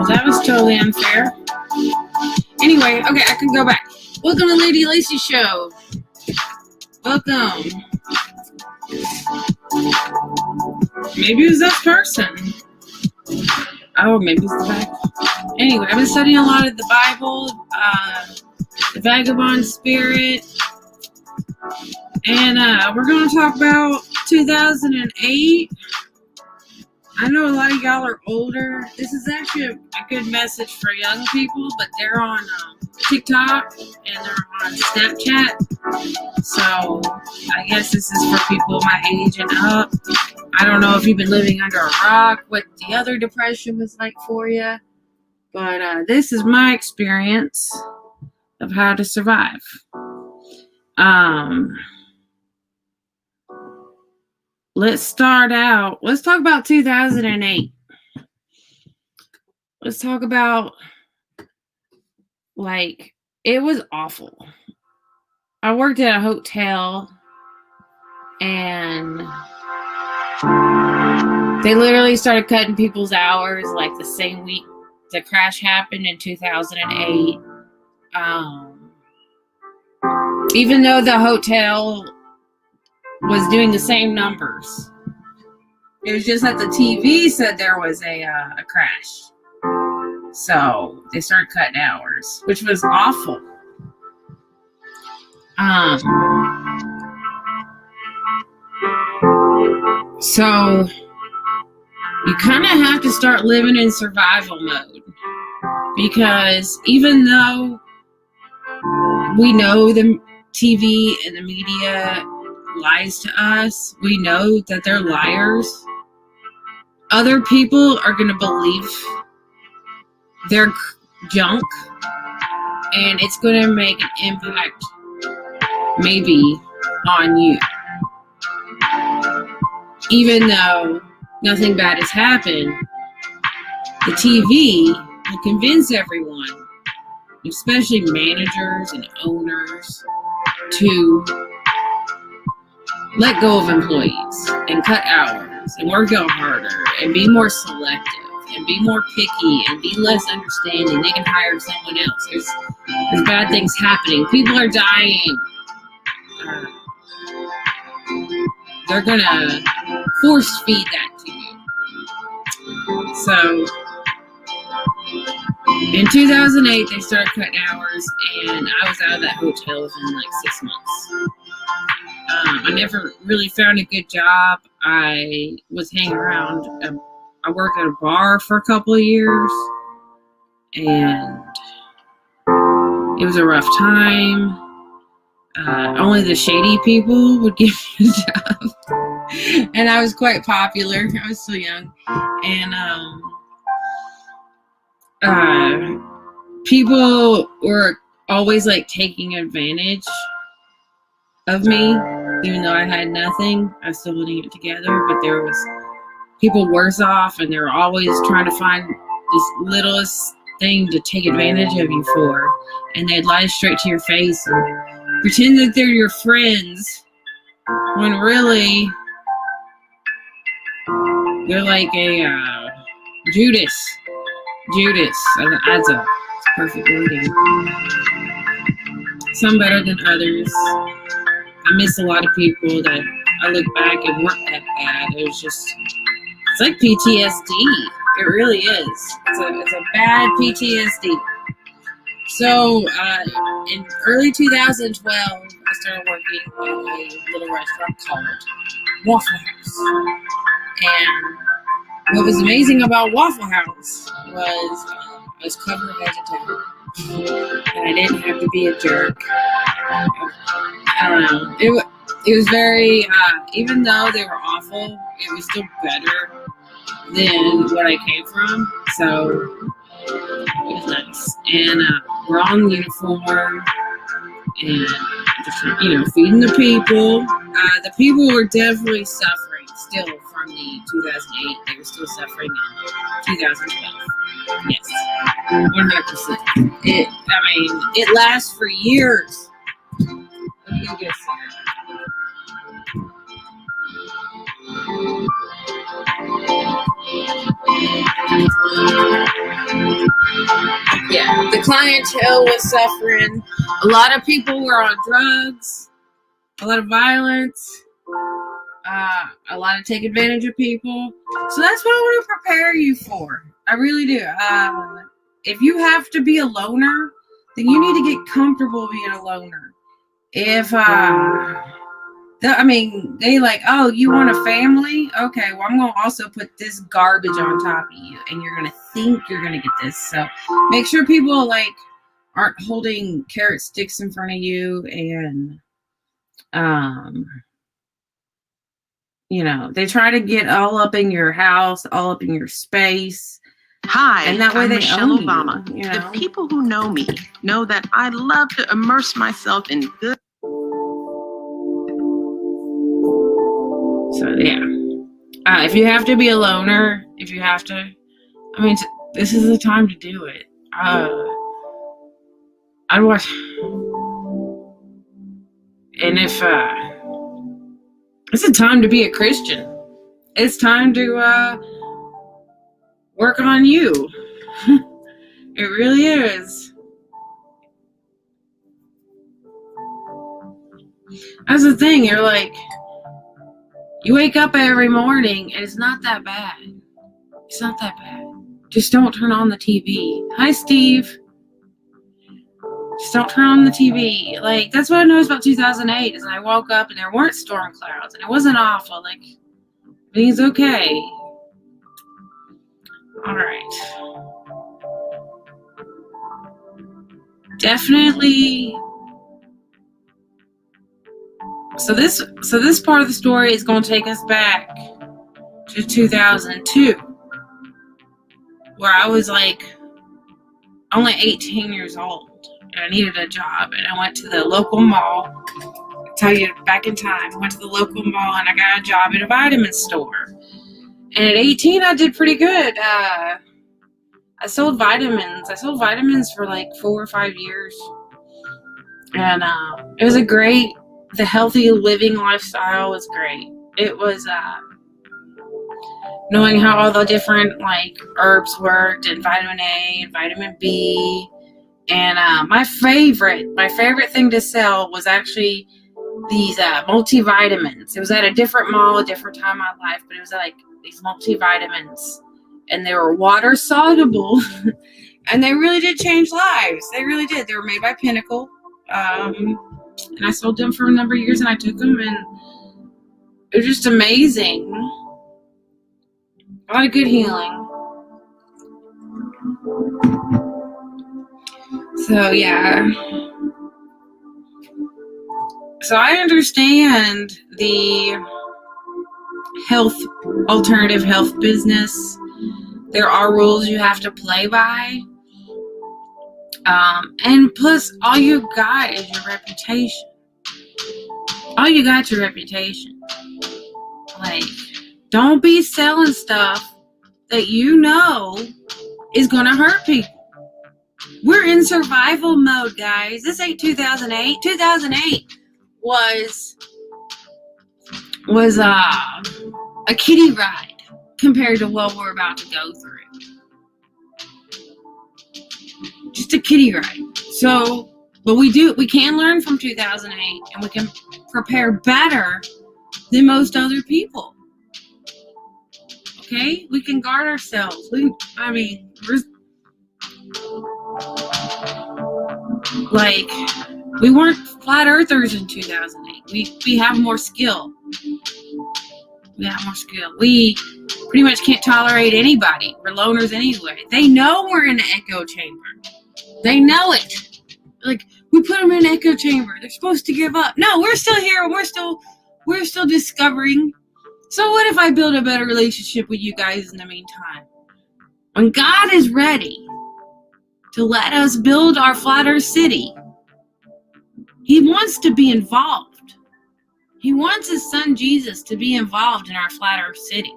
That was totally unfair. Anyway, okay, I can go back. Welcome to Lady Lacey Show. Welcome. Maybe it was that person. Oh, maybe it's the back. Anyway, I've been studying a lot of the Bible, the Vagabond Spirit, and we're going to talk about 2008. I know a lot of y'all are older. This is actually a good message for young people, but they're on TikTok and they're on Snapchat. So I guess this is for people my age and up. I don't know if you've been living under a rock, what the other depression was like for you. But this is my experience of how to survive. Let's start out. Let's talk about 2008. Let's talk about, like, it was awful. I worked at a hotel and they literally started cutting people's hours like the same week the crash happened in 2008. Even though the hotel was doing the same numbers, it was just that the TV said there was a crash. So they started cutting hours, which was awful. So you kind of have to start living in survival mode, because even though we know the TV and the media lies to us, we know that they're liars. Other people are going to believe their junk, and it's going to make an impact maybe on you. Even though nothing bad has happened, the TV will convince everyone, especially managers and owners, to let go of employees and cut hours and work out harder and be more selective and be more picky and be less understanding. They can hire someone else. There's bad things happening. People are dying. They're gonna force feed that to you. So in 2008, they started cutting hours, and I was out of that hotel within like 6 months. I never really found a good job. I was hanging around. I worked at a bar for a couple of years, and it was a rough time. Only the shady people would give me a job. And I was quite popular. I was still young. And people were always like taking advantage of me, even though I had nothing. I was still putting it together, but there was people worse off, and they were always trying to find this littlest thing to take advantage of you for. And they'd lie straight to your face and pretend that they're your friends, when really they're like a Judas. That's a perfect wording. Some better than others. I miss a lot of people that I look back and weren't that bad. It's like PTSD. It really is. It's a bad PTSD. So in early 2012, I started working at a little restaurant called Waffle House. And what was amazing about Waffle House was I was covered vegetarian, and I didn't have to be a jerk. I don't know. It was very, even though they were awful, it was still better than what I came from. So it was nice. And we're all in uniform and just, feeding the people. The people were definitely suffering still from the 2008. They were still suffering in 2012. Yes, 100%. It lasts for years. Let me just Yeah, the clientele was suffering. A lot of people were on drugs, a lot of violence, a lot of take advantage of people. So that's what I want to prepare you for. I really do. If you have to be a loner, then you need to get comfortable being a loner. If they like, oh, you want a family? Okay, well, I'm going to also put this garbage on top of you, and you're going to think you're going to get this. So make sure people, like, aren't holding carrot sticks in front of you, and, they try to get all up in your house, all up in your space. Hi, and that way I'm they Michelle own Obama. you. The people who know me know that I love to immerse myself in good. So, yeah. If you have to be a loner, this is the time to do it. I'd watch. And if, it's a time to be a Christian. It's time to, work on you. It really is. That's the thing. You're like, you wake up every morning and it's not that bad. It's not that bad. Just don't turn on the TV. Hi, Steve. Just don't turn on the TV. Like, that's what I noticed about 2008 is I woke up and there weren't storm clouds and it wasn't awful. Like, everything's okay. All right. Definitely. So this part of the story is going to take us back to 2002, where I was like only 18 years old and I needed a job, and I went to the local mall. I'll tell you back in time, I went to the local mall and I got a job at a vitamin store. And at 18, I did pretty good. I sold vitamins. I sold vitamins for like 4 or 5 years. And it was the healthy living lifestyle was great. It was knowing how all the different like herbs worked, and vitamin A and vitamin B. And my favorite thing to sell was actually these multivitamins. It was at a different mall, a different time in my life, but it was like these multivitamins. And they were water soluble. And they really did change lives. They really did. They were made by Pinnacle. And I sold them for a number of years, and I took them, and it was just amazing. A lot of good healing. So, yeah. So I understand the alternative health business. There are rules you have to play by. And plus, all you got is your reputation. All you got is your reputation. Like, don't be selling stuff that you know is going to hurt people. We're in survival mode, guys. This ain't 2008. 2008 was a kiddie ride compared to what we're about to go through. Just a kiddie ride. So, but we can learn from 2008, and we can prepare better than most other people. Okay? We can guard ourselves. We weren't flat earthers in 2008. We have more skill. We pretty much can't tolerate anybody. We're loners anyway. They know we're in an echo chamber. They know it. Like, we put them in an echo chamber. They're supposed to give up. No, we're still here. We're still discovering. So what if I build a better relationship with you guys in the meantime? When God is ready to let us build our flat earth city, He wants to be involved. He wants His son Jesus to be involved in our flat earth city.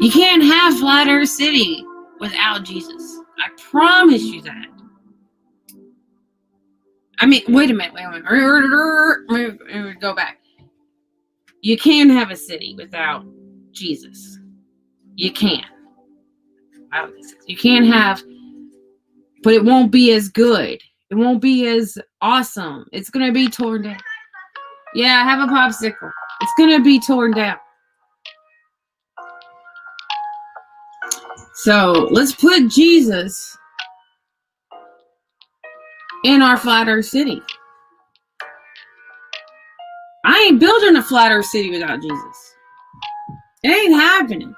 You can't have flat earth city without Jesus. I promise you that. I mean, wait a minute. Go back. You can't have a city without Jesus. You can't. You can't have, but it won't be as good. It won't be as awesome. It's going to be torn down. Yeah, have a popsicle. It's going to be torn down. So let's put Jesus in our flat earth city. I ain't building a flat earth city without Jesus. It ain't happening.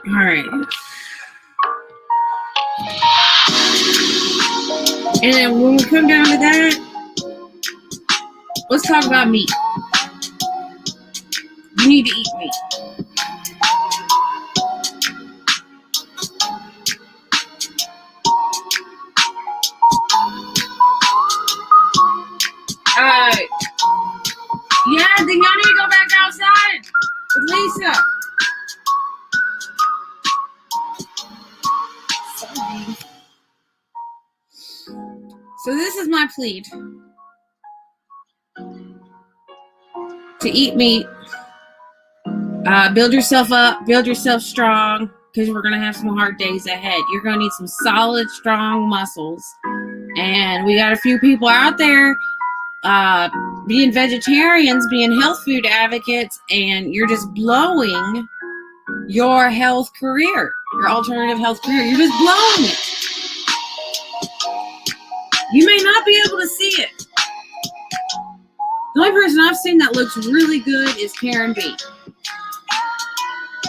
All right. And then when we come down to that, let's talk about meat. You need to eat meat. Yeah, then y'all need to go back outside with Lisa. Sorry. So this is my plea. To eat meat. Build yourself up. Build yourself strong. Because we're going to have some hard days ahead. You're going to need some solid, strong muscles. And we got a few people out there being vegetarians, being health food advocates, and you're just blowing your health career, your alternative health career. You're just blowing it. You may not be able to see it. The only person I've seen that looks really good is Karen B.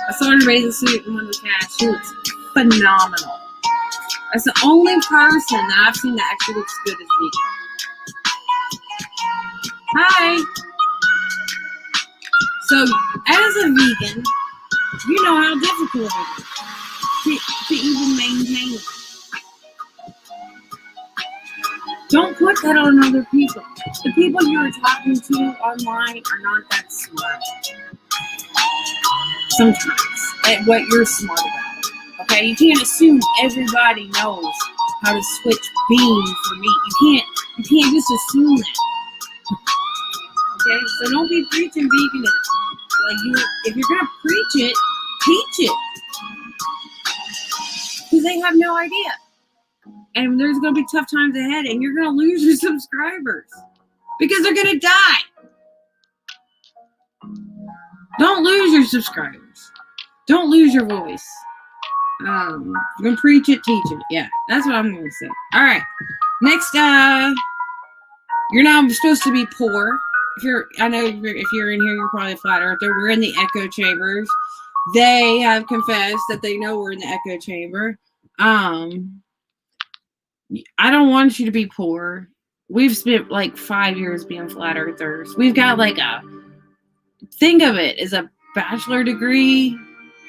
I saw her in a bathing suit and one of the cast. She looks phenomenal. That's the only person that I've seen that actually looks good as vegan. Hi. So, as a vegan, you know how difficult it is to even maintain it. Don't put that on other people. The people you're talking to online are not that smart. Sometimes, at what you're smart about. Okay? You can't assume everybody knows how to switch beans for meat. You can't just assume that. Okay, so don't be preaching veganism. If you're gonna preach it, teach it. Because they have no idea. And there's gonna be tough times ahead, and you're gonna lose your subscribers. Because they're gonna die. Don't lose your subscribers. Don't lose your voice. You're gonna preach it, teach it. Yeah, that's what I'm gonna say. Alright. Next, you're not supposed to be poor. If you're in here, you're probably a flat earther. We're in the echo chambers. They have confessed that they know we're in the echo chamber. I don't want you to be poor. We've spent like 5 years being flat earthers. We've got like think of it as a bachelor degree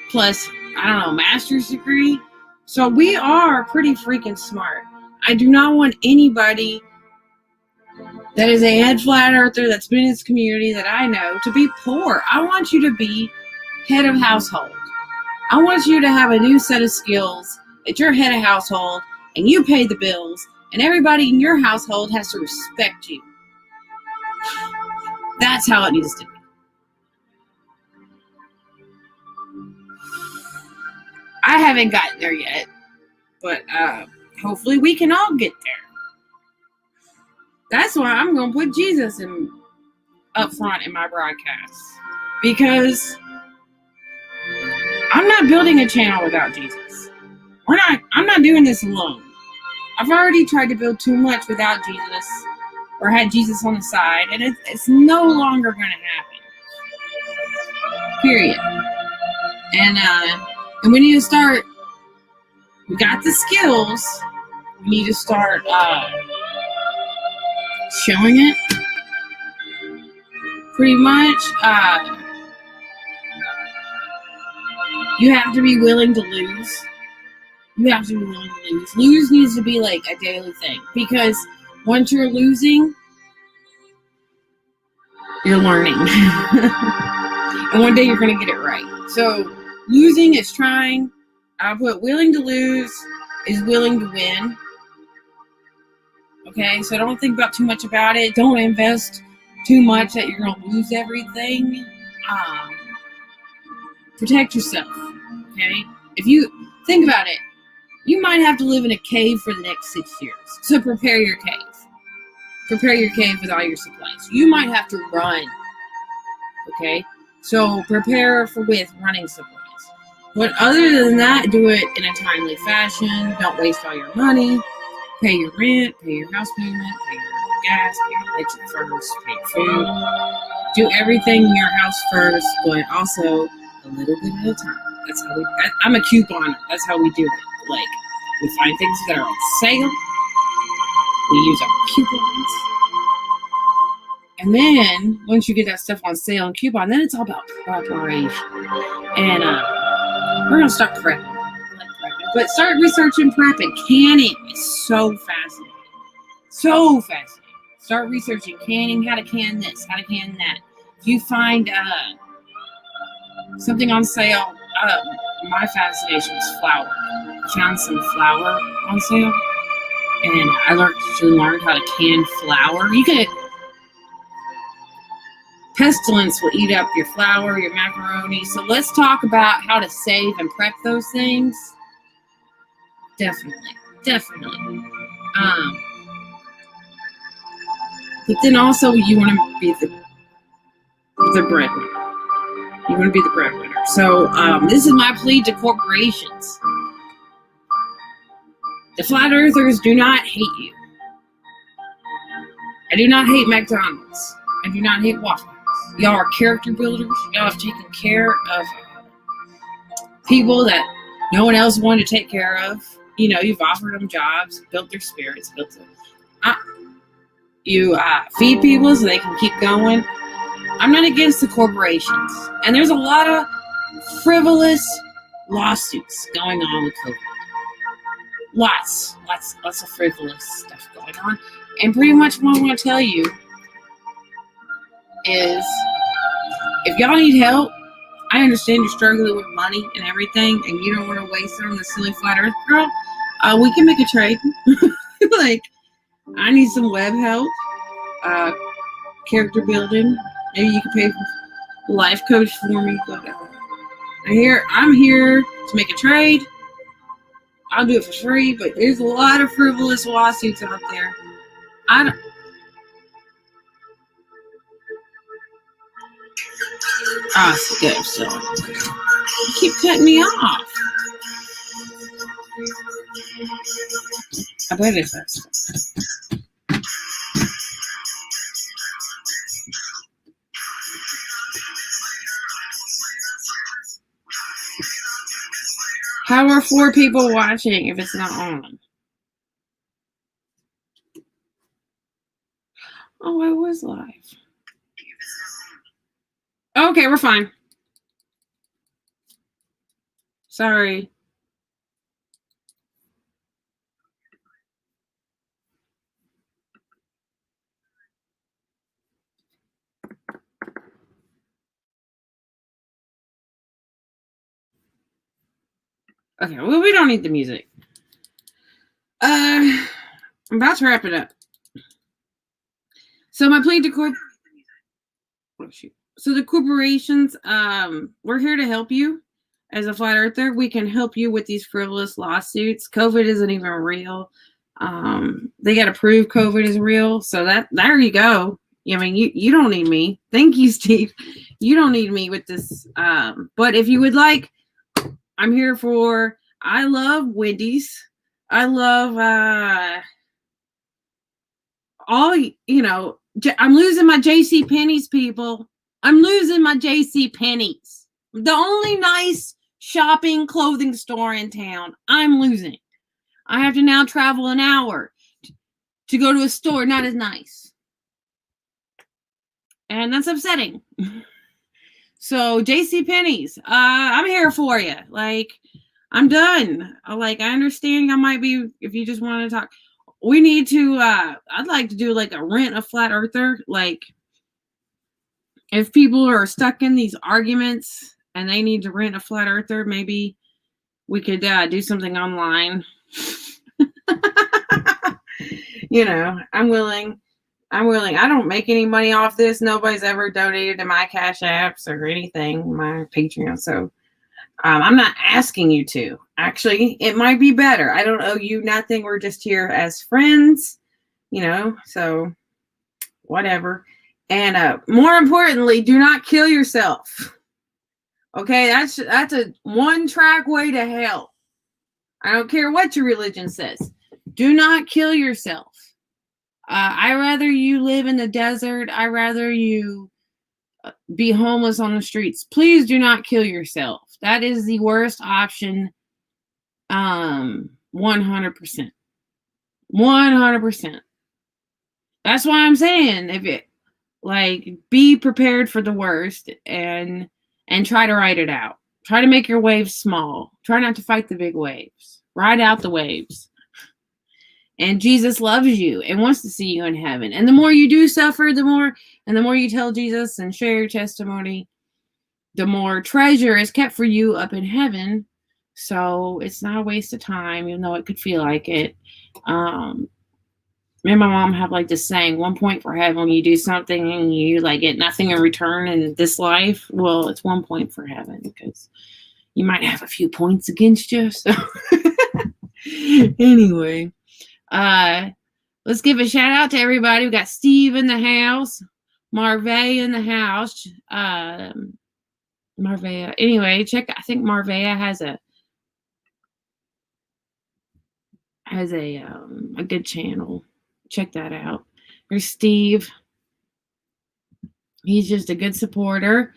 plus, master's degree. So we are pretty freaking smart. I do not want anybody that is a head flat earther that's been in this community that I know to be poor. I want you to be head of household. I want you to have a new set of skills that you're head of household and you pay the bills and everybody in your household has to respect you. That's how it needs to be. I haven't gotten there yet, but hopefully we can all get there. That's why I'm going to put Jesus up front in my broadcasts. Because I'm not building a channel without Jesus. I'm not doing this alone. I've already tried to build too much without Jesus. Or had Jesus on the side. And it's no longer going to happen. Period. And we need to start. We got the skills. We need to start showing it. Pretty much. You have to be willing to lose. You have to be willing to lose. Lose needs to be like a daily thing. Because once you're losing, you're learning. And one day you're going to get it right. So losing is trying. I'll put willing to lose is willing to win. Okay, so don't think about too much about it. Don't invest too much that you're gonna lose everything. Protect yourself. Okay? If you think about it, you might have to live in a cave for the next 6 years. So prepare your cave. Prepare your cave with all your supplies. You might have to run. Okay? So prepare with running supplies. But other than that, do it in a timely fashion. Don't waste all your money. Pay your rent, pay your house payment, pay your gas, pay your electric first, pay your food. Do everything in your house first, but also a little bit at a time. That's how I'm a couponer. That's how we do it. Like, we find things that are on sale. We use our coupons. And then, once you get that stuff on sale and coupon, then it's all about preparation. And we're going to start prepping. But start researching prepping. Canning is so fascinating. So fascinating. Start researching canning, how to can this, how to can that. If you find something on sale, my fascination was flour. I found some flour on sale, and I learned how to can flour. You could pestilence will eat up your flour, your macaroni. So let's talk about how to save and prep those things. Definitely. But then also you want to be the breadwinner. You want to be the breadwinner. So this is my plea to corporations. The flat earthers do not hate you. I do not hate McDonald's. I do not hate Waffle House. Y'all are character builders. Y'all have taken care of people that no one else wanted to take care of. You know, you've offered them jobs, built their spirits, you feed people so they can keep going. I'm not against the corporations. And there's a lot of frivolous lawsuits going on with COVID. Lots of frivolous stuff going on. And pretty much what I want to tell you is, if y'all need help, I understand you're struggling with money and everything, and you don't want to waste it on the silly flat earth girl. We can make a trade. Like, I need some web help, character building. Maybe you can pay for a life coach for me. Whatever. I'm here to make a trade. I'll do it for free, but there's a lot of frivolous lawsuits out there. It's good. So you keep cutting me off. I bet it's that stuff. How are 4 people watching if it's not on? Oh, I was live. Okay, we're fine. Sorry. Okay, well, we don't need the music. I'm about to wrap it up. So my plea to So the corporations, we're here to help you. As a flat earther, we can help you with these frivolous lawsuits. COVID isn't even real. They got to prove COVID is real. So there you go. I mean, you don't need me. Thank you, Steve. You don't need me with this. But if you would like, I'm here for, I love Wendy's. I love I'm losing my JC Penney's, people. I'm losing my JC Penney's. The only nice shopping clothing store in town. I'm losing. I have to now travel an hour to go to a store not as nice. And that's upsetting. So JC Penney's, I'm here for you. Like, I'm done. I understand y'all might be, if you just want to talk. We need to, I'd like to do like a rent a flat earther. Like, if people are stuck in these arguments and they need to rent a flat earther, maybe we could do something online. I'm willing. I'm willing. I don't make any money off this. Nobody's ever donated to my Cash Apps or anything, my Patreon. So I'm not asking you to. Actually, it might be better. I don't owe you nothing. We're just here as friends, so whatever. And more importantly, do not kill yourself. Okay, that's a one-track way to hell. I don't care what your religion says. Do not kill yourself. I'd rather you live in the desert. I'd rather you be homeless on the streets. Please do not kill yourself. That is the worst option. 100%. 100%. That's why I'm saying, be prepared for the worst and try to ride it out. Try to make your waves small. Try not to fight the big waves. Ride out the waves. And Jesus loves you and wants to see you in heaven. And the more you do suffer, the more you tell Jesus and share your testimony, the more treasure is kept for you up in heaven. So it's not a waste of time, even though it could feel like it. Me and my mom have this saying, 1 point for heaven. When you do something and you get nothing in return in this life, well, it's 1 point for heaven, because you might have a few points against you. So anyway. Let's give a shout out to everybody. We got Steve in the house, Marvea in the house. Marvea. Anyway, I think Marvea has a good channel. Check that out. There's Steve. He's just a good supporter.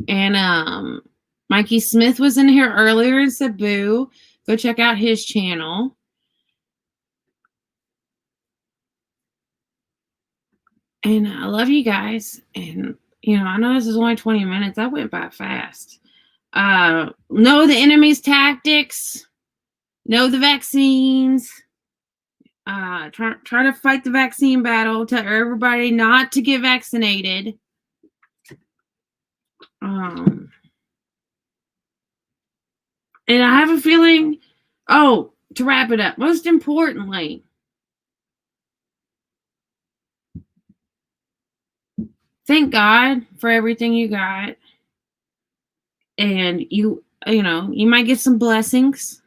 And Mikey Smith was in here earlier and said boo. Go check out his channel. And I love you guys. And, I know this is only 20 minutes. That went by fast. Know the enemy's tactics. Know the vaccines. Try to fight the vaccine battle. Tell everybody not to get vaccinated. And I have a feeling, to wrap it up, most importantly, thank God for everything you got. And you might get some blessings.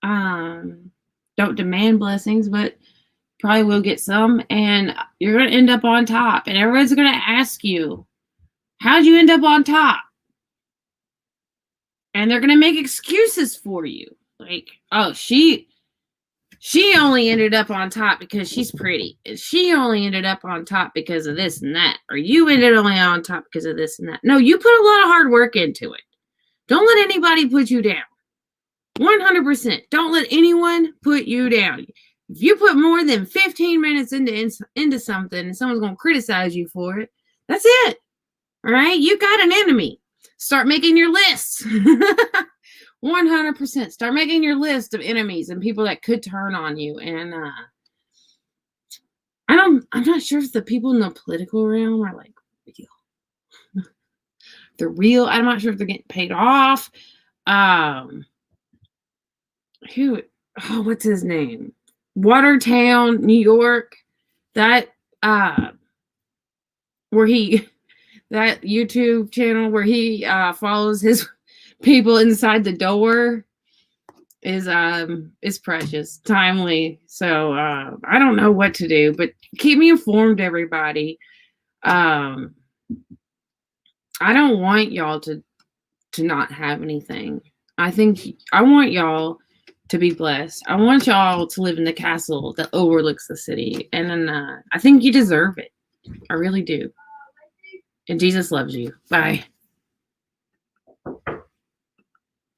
Don't demand blessings, but probably will get some. And you're going to end up on top. And everyone's going to ask you, how'd you end up on top? And they're going to make excuses for you. She only ended up on top because she's pretty. She only ended up on top because of this and that. Or you ended only on top because of this and that. No, you put a lot of hard work into it. Don't let anybody put you down. 100%. Don't let anyone put you down. If you put more than 15 minutes into something and someone's going to criticize you for it, that's it. All right? You got an enemy. Start making your lists. 100%. Start making your list of enemies and people that could turn on you. And I'm not sure if the people in the political realm are real. They're real. I'm not sure if they're getting paid off. What's his name? Watertown, New York. That YouTube channel where he follows his people inside the door is precious, timely. So I don't know what to do, but keep me informed, everybody. I don't want y'all to not have anything. I want y'all to be blessed. I want y'all to live in the castle that overlooks the city. And then I think you deserve it. I really do. And Jesus loves you. Bye.